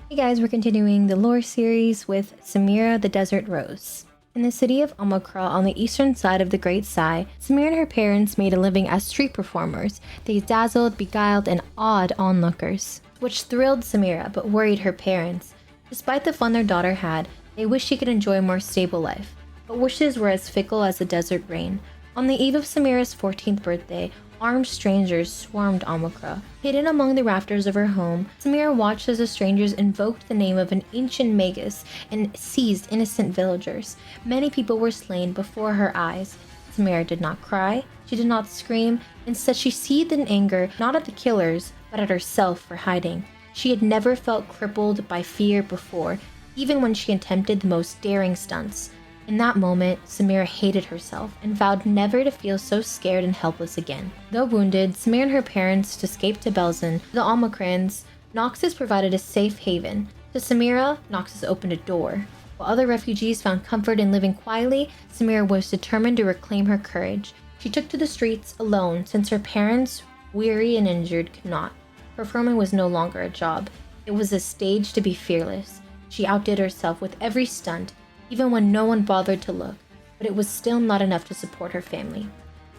Hey guys, we're continuing the lore series with Samira the Desert Rose. In the city of Amakra on the eastern side of the Great Sai, Samira and her parents made a living as street performers. They dazzled, beguiled, and awed onlookers, which thrilled Samira but worried her parents. Despite the fun their daughter had, they wished she could enjoy a more stable life. But wishes were as fickle as the desert rain. On the eve of Samira's 14th birthday, armed strangers swarmed Amakra. Hidden among the rafters of her home, Samira watched as the strangers invoked the name of an ancient magus and seized innocent villagers. Many people were slain before her eyes. Samira did not cry, she did not scream. Instead, she seethed in anger, not at the killers, but at herself for hiding. She had never felt crippled by fear before, even when she attempted the most daring stunts. In that moment, Samira hated herself and vowed never to feel so scared and helpless again. Though wounded, Samira and her parents escaped to Belzin. The Almakrans, Noxus provided a safe haven. To Samira, Noxus opened a door. While other refugees found comfort in living quietly, Samira was determined to reclaim her courage. She took to the streets alone since her parents, weary and injured, could not. Performing was no longer a job. It was a stage to be fearless. She outdid herself with every stunt, even when no one bothered to look, but it was still not enough to support her family.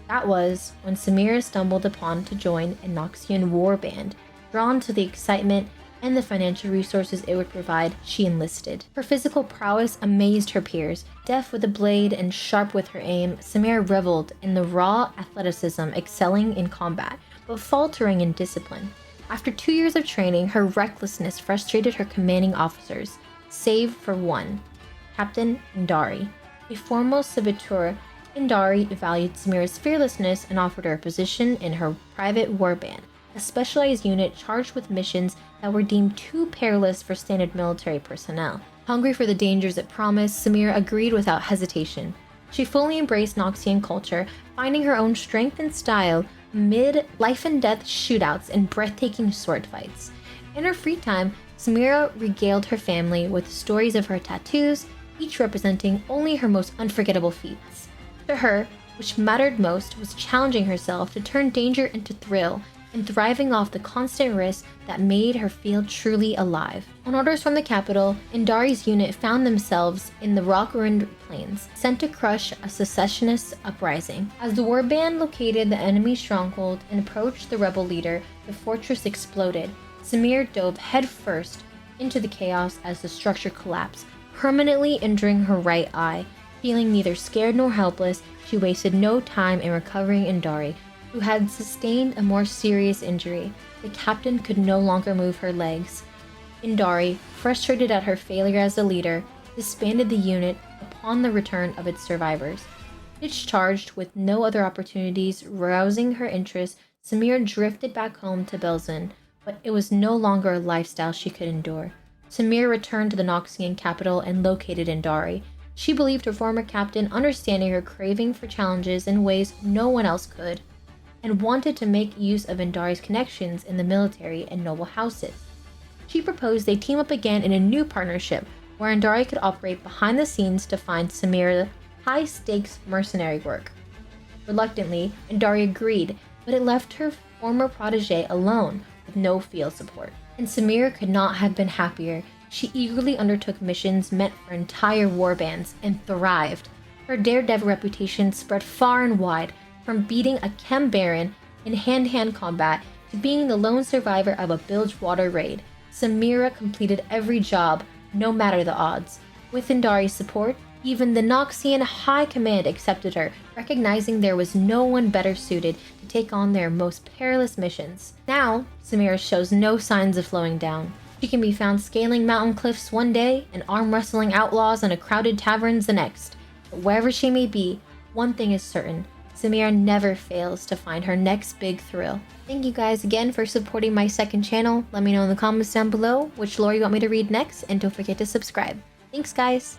That was when Samira stumbled upon to join a Noxian war band. Drawn to the excitement and the financial resources it would provide, she enlisted. Her physical prowess amazed her peers. Deft with a blade and sharp with her aim, Samira reveled in the raw athleticism, excelling in combat, but faltering in discipline. After 2 years of training, her recklessness frustrated her commanding officers, save for one. Captain Indari. A former servitor, Indari valued Samira's fearlessness and offered her a position in her private warband, a specialized unit charged with missions that were deemed too perilous for standard military personnel. Hungry for the dangers it promised, Samira agreed without hesitation. She fully embraced Noxian culture, finding her own strength and style amid life-and-death shootouts and breathtaking sword fights. In her free time, Samira regaled her family with stories of her tattoos, each representing only her most unforgettable feats. To her, which mattered most was challenging herself to turn danger into thrill and thriving off the constant risk that made her feel truly alive. On orders from the capital, Indari's unit found themselves in the rock-ruined plains, sent to crush a secessionist uprising. As the warband located the enemy stronghold and approached the rebel leader, the fortress exploded. Samira dove headfirst into the chaos as the structure collapsed, permanently injuring her right eye. Feeling neither scared nor helpless, she wasted no time in recovering Indari, who had sustained a more serious injury. The captain could no longer move her legs. Indari, frustrated at her failure as a leader, disbanded the unit upon the return of its survivors. Discharged with no other opportunities rousing her interest, Samira drifted back home to Belzin, but it was no longer a lifestyle she could endure. Samira returned to the Noxian capital and located Indari. She believed her former captain, understanding her craving for challenges in ways no one else could, and wanted to make use of Indari's connections in the military and noble houses. She proposed they team up again in a new partnership where Indari could operate behind the scenes to find Samira high-stakes mercenary work. Reluctantly, Indari agreed, but it left her former protege alone with no field support. And Samira could not have been happier. She eagerly undertook missions meant for entire warbands and thrived. Her daredevil reputation spread far and wide, from beating a Chem Baron in hand-to-hand combat to being the lone survivor of a Bilgewater raid. Samira completed every job, no matter the odds. With Indari's support, even the Noxian High Command accepted her, recognizing there was no one better suited to take on their most perilous missions. Now, Samira shows no signs of slowing down. She can be found scaling mountain cliffs one day and arm-wrestling outlaws in a crowded taverns the next. But wherever she may be, one thing is certain: Samira never fails to find her next big thrill. Thank you guys again for supporting my second channel. Let me know in the comments down below which lore you want me to read next, and don't forget to subscribe. Thanks, guys!